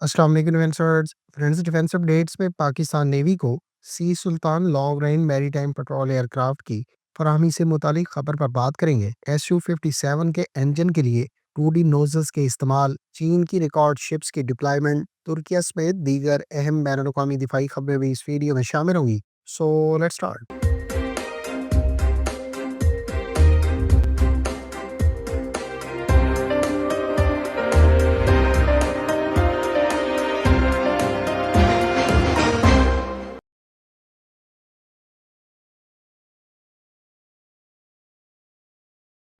السلام علیکم friends defence updates میں پاکستان نیوی کو سی سلطان لانگ رینج میری ٹائم پیٹرول ایئر کرافٹ کی فراہمی سے متعلق خبر پر بات کریں گے۔ SU-57 کے انجن کے لیے 2D نوزلز کے استعمال، چین کی ریکارڈ شپس کی ڈپلائمنٹ، ترکیہ سمیت دیگر اہم بین الاقوامی دفاعی خبریں بھی اس ویڈیو میں شامل ہوں گی۔ So let's start.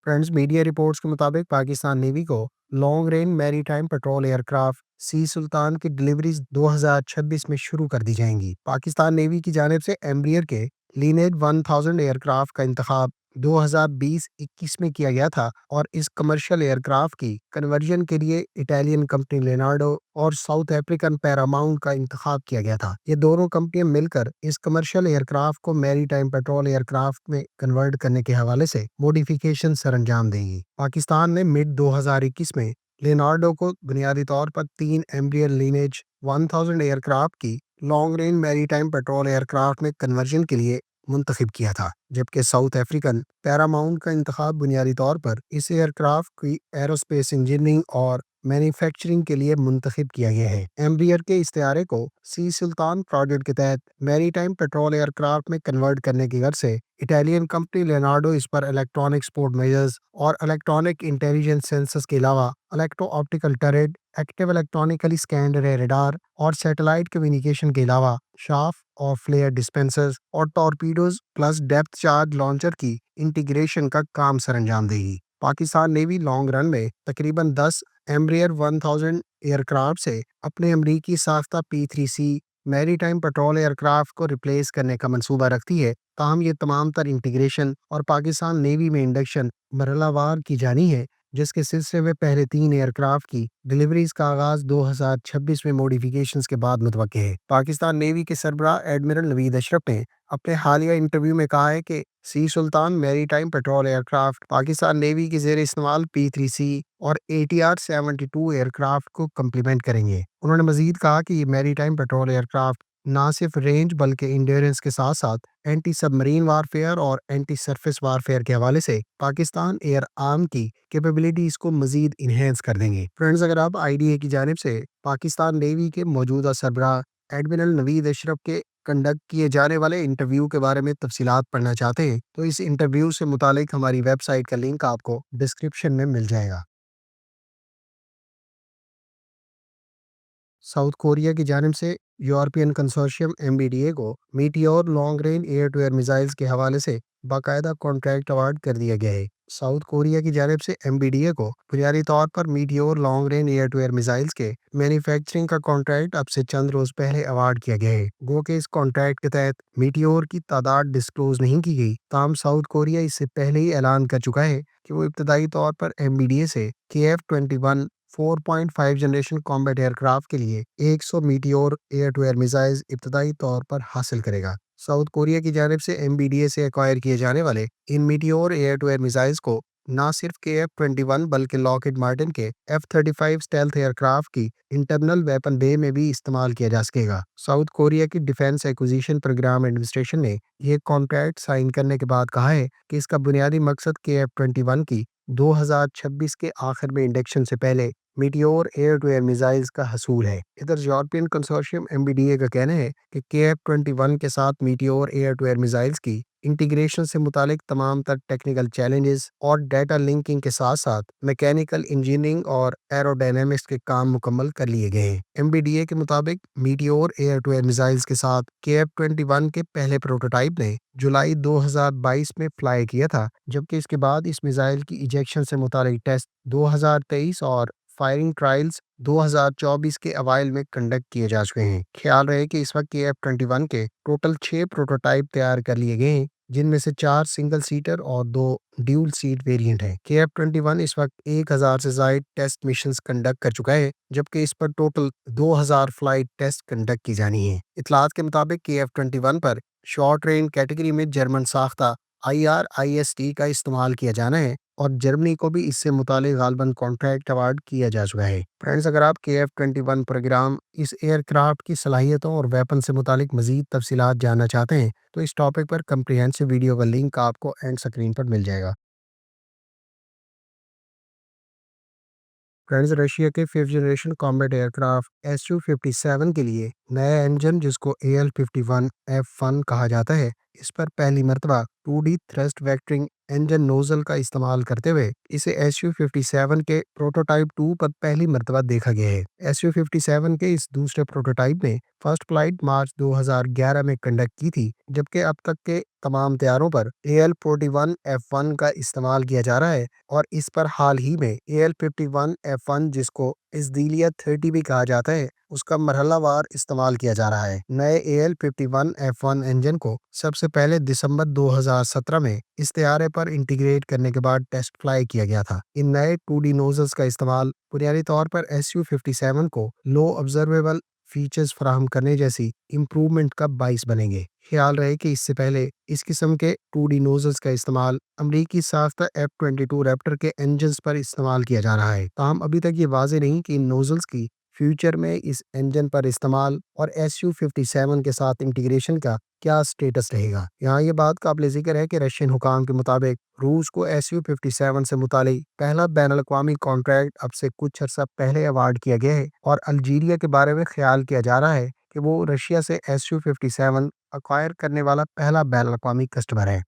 Friends, media reports کے مطابق پاکستان نیوی کو لانگ رینج میری ٹائم پیٹرول ایئر کرافٹ سی سلطان کی ڈلیوریز 2026 میں شروع کر دی جائیں گی۔ پاکستان نیوی کی جانب سے ایمبریئر کے لینیج 1000 ایئر کرافٹ کا انتخاب 2020-21 میں کیا گیا تھا اور اس کمرشل ایئر کرافٹ کی کنورژن کے لیے اٹالین کمپنی لینارڈو اور ساؤتھ افریقن پیراماؤنٹ کا انتخاب کیا گیا تھا۔ یہ دونوں کمپنیاں مل کر اس کمرشل ایئر کرافٹ کو میری ٹائم پیٹرول ایئر کرافٹ میں کنورٹ کرنے کے حوالے سے موڈیفیکیشن سر انجام دیں گی۔ پاکستان نے مڈ 2021 میں لینارڈو کو بنیادی طور پر 3 ایمبریئر لینیج 1000 ایئر کرافٹ کی لانگ رینج میری ٹائم پیٹرول ایئر کرافٹ میں کنورژن کے لیے منتخب کیا تھا، جبکہ ساؤتھ افریقن پیراماؤنٹ کا انتخاب بنیادی طور پر اس ایئر کرافٹ کی ایروسپیس انجینئرنگ اور مینوفیکچرنگ کے لیے منتخب کیا گیا ہے۔ ایمبریئر کے استعارے کو سی سلطان پروجیکٹ کے تحت maritime patrol aircraft میں کنورٹ کرنے کی غرض سے اٹالین کمپنی لینارڈو اس پر الیکٹرانک سپورٹ میجرز اور الیکٹرانک انٹیلیجنس سینسرز کے علاوہ electro optical turret, active electronically scanned radar اور سیٹلائٹ کمیونیکیشن کے علاوہ شاف اور فلیئر ڈسپینسرز اور torpedoes plus depth charge launcher کی انٹیگریشن کا کام سر انجام دے گی۔ پاکستان نیوی لانگ رن میں تقریباً 10 ایمبریئر 1000 ایئر کرافٹ سے اپنے امریکی ساختہ P-3C میری ٹائم پیٹرول ایئر کرافٹ کو ریپلیس کرنے کا منصوبہ رکھتی ہے، تاہم یہ تمام تر انٹیگریشن اور پاکستان نیوی میں انڈکشن مرحلہ وار کی جانی ہے، جس کے سلسلے میں پہلے 3 ایئر کرافٹ کی ڈلیوریز کا آغاز 2026 میں موڈیفیکیشنز کے بعد متوقع ہے۔ پاکستان نیوی کے سربراہ ایڈمرل نوید اشرف نے اپنے حالیہ انٹرویو میں کہا ہے کہ sea Sultan maritime patrol aircraft Pakistan navy کے زیر استعمال P-3C اور ATR-72 ایئر کرافٹ کو کمپلیمنٹ کریں گے۔ انہوں نے مزید کہا کہ یہ میری ٹائم پیٹرول ایئر کرافٹ نہ صرف رینج بلکہ انڈیورنس کے ساتھ ساتھ اینٹی سب مرین وارفیئر اور اینٹی سرفیس وارفیئر کے حوالے سے پاکستان ایئر آرم کی کیپیبلٹیز کو مزید انہینس کر دیں گے۔ فرینڈز، اگر آپ IDA کی جانب سے پاکستان نیوی کے موجودہ سربراہ ایڈمرل نوید اشرف کے کنڈکٹ کیے جانے والے انٹرویو کے بارے میں تفصیلات پڑھنا چاہتے ہیں تو اس انٹرویو سے متعلق ہماری ویب سائٹ کا لنک آپ کو ڈسکرپشن میں مل جائے گا۔ ساؤتھ کوریا کی جانب سے یورپین کنسورشیم MBDA کو Meteor long range air to air missiles کے حوالے سے باقاعدہ کانٹریکٹ اوارڈ کر دیا گیا ہے۔ ساؤتھ کوریا کی جانب سے MBDA کو بنیادی طور پر Meteor long range air to air missiles کے مینوفیکچرنگ کا کانٹریکٹ اب سے چند روز پہلے اوارڈ کیا گیا ہے۔ گو کہ اس کانٹریکٹ کے تحت میٹیور کی تعداد ڈسکلوز نہیں کی گئی، تاہم ساؤتھ کوریا اس سے پہلے ہی اعلان کر چکا ہے کہ وہ ابتدائی طور پر MBDA سے KF-21 4.5 generation combat year craft کے لیے 100 Meteor air to air missiles ابتدائی طور پر حاصل کرے گا۔ ساؤتھ کوریا کی جانب سے MBDA سے ایکوائر کیے جانے والے ان Meteor air to air missiles کو نہ صرف KF-21 بلکہ لاکہیڈ مارٹن کے F-35 اسٹیلتھ ایئر کرافٹ کی انٹرنل ویپن بے میں بھی استعمال کیا جا سکے گا۔ ساؤتھ کوریا کی ڈیفینس ایکوزیشن پروگرام ایڈمنسٹریشن نے یہ کانٹریکٹ سائن کرنے کے بعد کہا ہے کہ اس کا بنیادی مقصد KF-21 کی 2026 کے آخر میں انڈکشن سے پہلے Meteor air to air missiles کا حصول ہے۔ ادھر یورپین کنسورشیم MBDA کا کہنا ہے کہ KF-21 کے ساتھ Meteor air to air missiles کی انٹیگریشن سے متعلق تمام تر ٹیکنیکل چیلنجز اور ڈیٹا لنکنگ کے ساتھ ساتھ میکینیکل انجینئرنگ اور ایروڈائنامکس کے کام مکمل کر لیے گئے ہیں۔ MBDA کے مطابق Meteor air to air missiles کے ساتھ KF-21 کے پہلے پروٹوٹائپ نے جولائی 2022 میں فلائی کیا تھا، جبکہ اس کے بعد اس میزائل کی ایجیکشن سے متعلق ٹیسٹ 2023 اور فائرنگ ٹرائلز 2024 کے اوائل میں کنڈکٹ کیے جا چکے ہیں۔ خیال رہے کہ اس وقت KF-21 کے ٹوٹل 6 پروٹوٹائپ تیار کر لیے گئے ہیں، جن میں سے 4 سنگل سیٹر اور 2 ڈیول سیٹ ویریئنٹ ہیں۔ KF-21 اس وقت 1000 سے زائد ٹیسٹ مشنز کنڈکٹ کر چکا ہے، جبکہ اس پر ٹوٹل 2000 فلائٹ ٹیسٹ کنڈکٹ کی جانی ہے۔ اطلاعات کے مطابق KF-21 پر شارٹ رینج کیٹیگری میں جرمن ساختہ IRIS-T کا استعمال کیا جانا ہے اور جرمنی کو بھی اس سے متعلق غالباً کانٹریکٹ ایوارڈ کیا جا چکا ہے۔ فرینڈز، اگر آپ KF-21 پروگرام، اس ایئر کرافٹ کی صلاحیتوں اور ویپن سے متعلق مزید تفصیلات جاننا چاہتے ہیں تو اس ٹاپک پر کمپریہنسو ویڈیو کا لنک آپ کو اینڈ سکرین پر مل جائے گا۔ فرینڈز، رشیا کے 5th generation combat year craft Su-57 کے لیے نیا انجن، جس کو AL-51F1 کہا جاتا ہے، اس پر پہلی مرتبہ 2D تھرسٹ ویکٹرنگ انجن نوزل کا استعمال کرتے ہوئے اسے Su-57 کے پروٹوٹائپ 2 پر پہلی مرتبہ دیکھا گیا ہے۔ Su-57 کے اس دوسرے پروٹوٹائپ نے فرسٹ فلائٹ مارچ 2011 میں کنڈکٹ کی تھی، جبکہ اب تک کے تمام طیاروں پر AL-41F1 کا استعمال کیا جا رہا ہے، اور اس پر حال ہی میں AL-51F1، جس کو ازدیلیہ 30 بھی کہا جاتا ہے، اس کا مرحلہ وار استعمال کیا جا رہا ہے۔ نئے AL-51F1 انجن کو سب سے پہلے دسمبر 2017 میں اس طیارے پر انٹیگریٹ کرنے کے بعد ٹیسٹ فلائی کیا گیا تھا۔ ان نئے 2D نوزلز کا استعمال بنیادی طور پر Su-57 کو لو آبزرویبل فیچرز فراہم کرنے جیسی امپروومنٹ کا باعث بنیں گے۔ خیال رہے کہ اس سے پہلے اس قسم کے 2D نوزلز کا استعمال امریکی ساختہ F-22 ریپٹر کے انجنز پر استعمال کیا جا رہا ہے، تاہم ابھی تک یہ واضح نہیں کہ ان نوزلز کی فیوچر میں اس انجن پر استعمال اور Su-57 کے ساتھ انٹیگریشن کا کیا سٹیٹس رہے گا۔ یہاں یہ بات قابل ذکر ہے کہ رشین حکام کے مطابق روس کو Su-57 سے متعلق پہلا بین الاقوامی کانٹریکٹ اب سے کچھ عرصہ پہلے ایوارڈ کیا گیا ہے، اور الجیریا کے بارے میں خیال کیا جا رہا ہے کہ وہ رشیا سے Su-57 ایکوائر کرنے والا پہلا بین الاقوامی کسٹمر ہے۔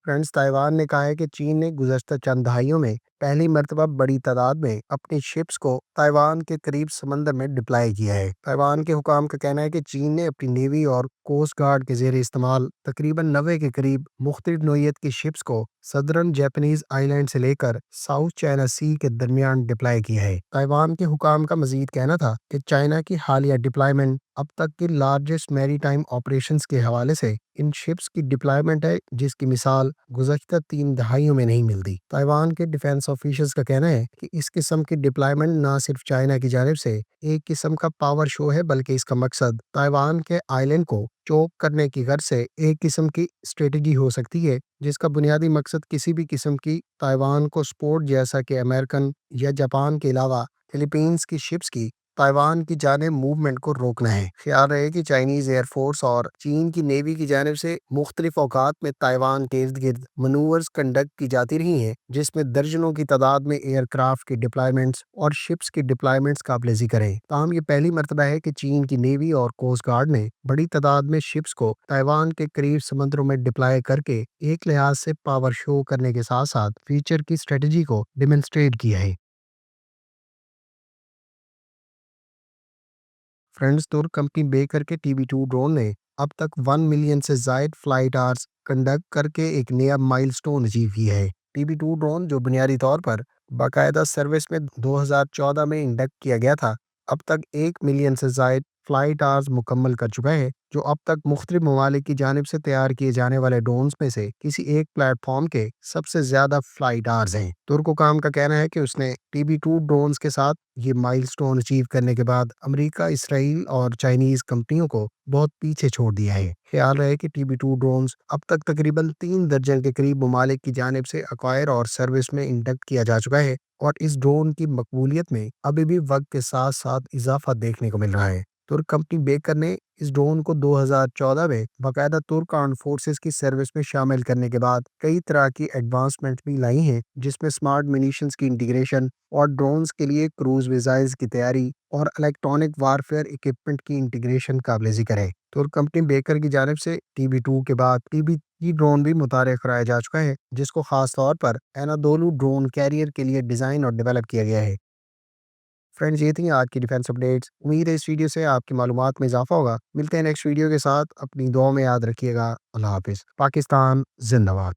فرینڈز، تائیوان نے کہا ہے کہ چین نے گزشتہ چند دہائیوں میں پہلی مرتبہ بڑی تعداد میں اپنی شپس کو تائیوان کے قریب سمندر میں ڈپلائی کیا ہے۔ تائیوان کے حکام کا کہنا ہے کہ چین نے اپنی نیوی اور کوسٹ گارڈ کے زیر استعمال تقریباً 90 کے قریب مختلف نوعیت کی شپس کو صدرن جیپنیز آئی لینڈ سے لے کر ساؤتھ چائنا سی کے درمیان ڈپلائی کیا ہے۔ تائیوان کے حکام کا مزید کہنا تھا کہ چائنا کی حالیہ ڈپلائمنٹ اب تک کی لارجسٹ میری ٹائم آپریشنز کے حوالے سے ان شپس کی ڈپلائمنٹ ہے، جس کی مثال گزشتہ 3 دہائیوں میں نہیں ملتی۔ تائیوان کے ڈیفنس آفیشلز کا کہنا ہے کہ اس قسم کی ڈپلائمنٹ نہ صرف چائنا کی جانب سے ایک قسم کا پاور شو ہے، بلکہ اس کا مقصد تائیوان کے آئی لینڈ کو چوک کرنے کی غرض سے ایک قسم کی اسٹریٹجی ہو سکتی ہے، جس کا بنیادی مقصد کسی بھی قسم کی تائیوان کو سپورٹ، جیسا کہ امریکن یا جاپان کے علاوہ فلپینز کی شپس کی تائیوان کی جانب موومنٹ کو روکنا ہے۔ خیال رہے کہ چائنیز ایئر فورس اور چین کی نیوی کی جانب سے مختلف اوقات میں تائیوان کے ارد گرد منورز کنڈکٹ کی جاتی رہی ہیں، جس میں درجنوں کی تعداد میں ایئر کرافٹ کی ڈپلائمنٹس اور شپس کی ڈپلائمنٹس قابل ذکر ہیں۔ تاہم یہ پہلی مرتبہ ہے کہ چین کی نیوی اور کوسٹ گارڈ نے بڑی تعداد میں شپس کو تائیوان کے قریب سمندروں میں ڈپلائی کر کے ایک لحاظ سے پاور شو کرنے کے ساتھ ساتھ فیچر کی اسٹریٹجی کو ڈیمونسٹریٹ کیا ہے۔ فرینڈز، ترک کمپنی بیکر کے TB2 ڈرون نے اب تک 1 ملین سے زائد فلائٹ آورز کنڈکٹ کر کے ایک نیا مائل سٹون اچیو کیا ہے۔ TB2 ڈرون، جو بنیادی طور پر باقاعدہ سروس میں 2014 میں انڈکٹ کیا گیا تھا، اب تک 1 ملین سے زائد فلائٹ آورز مکمل کر چکا ہے، جو اب تک مختلف ممالک کی جانب سے تیار کیے جانے والے ڈرونز میں سے کسی ایک پلیٹ فارم کے سب سے زیادہ فلائٹ آورز ہیں۔ ترک حکام کا کہنا ہے کہ اس نے TB2 ڈرونز کے ساتھ یہ مائل سٹون اچیو کرنے کے بعد امریکہ، اسرائیل اور چائنیز کمپنیوں کو بہت پیچھے چھوڑ دیا ہے۔ خیال رہے کہ TB2 ڈرونز اب تک تقریباً 3 درجن کے قریب ممالک کی جانب سے ایکوائر اور سروس میں انڈکٹ کیا جا چکا ہے، اور اس ڈرون کی مقبولیت میں ابھی بھی وقت کے ساتھ ساتھ اضافہ دیکھنے کو مل رہا ہے۔ ترک کمپنی بیکر نے اس ڈرون کو 2014 میں باقاعدہ ترک آرمڈ فورسز کی سروس میں شامل کرنے کے بعد کئی طرح کی ایڈوانسمنٹ بھی لائی ہیں، جس میں سمارٹ منیشنز کی انٹیگریشن اور ڈرونز کے لیے کروز میزائلز کی تیاری اور الیکٹرانک وارفیئر ایکوپمنٹ کی انٹیگریشن قابل ذکر ہے۔ ترک کمپنی بیکر کی جانب سے TB2 کے بعد TB3 ڈرون بھی متعارف کرایا جا چکا ہے، جس کو خاص طور پر اینادولو ڈرون کیریئر کے لیے ڈیزائن اور ڈیولپ کیا گیا ہے۔ فرینڈز، یہ تھیں آج کی ڈیفینس اپڈیٹس۔ امید ہے اس ویڈیو سے آپ کی معلومات میں اضافہ ہوگا۔ ملتے ہیں نیکسٹ ویڈیو کے ساتھ، اپنی دعاؤں میں یاد رکھیے گا۔ اللہ حافظ۔ پاکستان زندہ باد۔